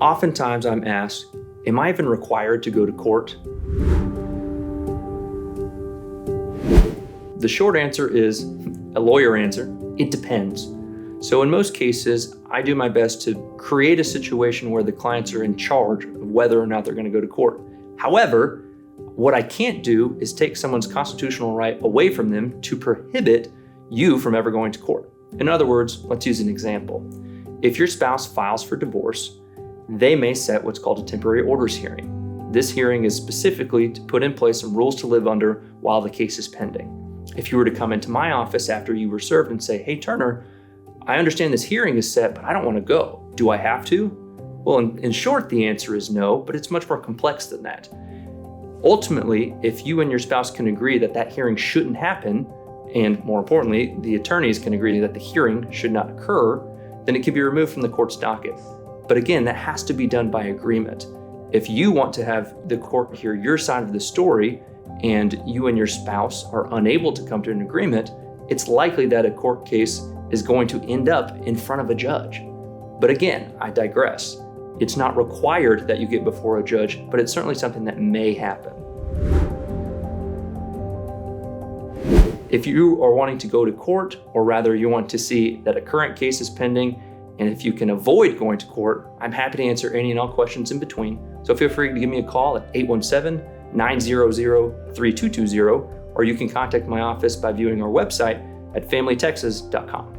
Oftentimes I'm asked, am I even required to go to court? The short answer is a lawyer answer. It depends. So in most cases, I do my best to create a situation where the clients are in charge of whether or not they're going to go to court. However, what I can't do is take someone's constitutional right away from them to prohibit you from ever going to court. In other words, let's use an example. If your spouse files for divorce, they may set what's called a temporary orders hearing. This hearing is specifically to put in place some rules to live under while the case is pending. If you were to come into my office after you were served and say, hey, Turner, I understand this hearing is set, but I don't want to go. Do I have to? Well, in short, the answer is no, but it's much more complex than that. Ultimately, if you and your spouse can agree that that hearing shouldn't happen, and more importantly, the attorneys can agree that the hearing should not occur, then it can be removed from the court's docket. But again, that has to be done by agreement. If you want to have the court hear your side of the story and you and your spouse are unable to come to an agreement, it's likely that a court case is going to end up in front of a judge. But again, I digress. It's not required that you get before a judge, but it's certainly something that may happen. If you are wanting to go to court, or rather you want to see that a current case is pending, and if you can avoid going to court, I'm happy to answer any and all questions in between. So feel free to give me a call at 817-900-3220, or you can contact my office by viewing our website at familytexas.com.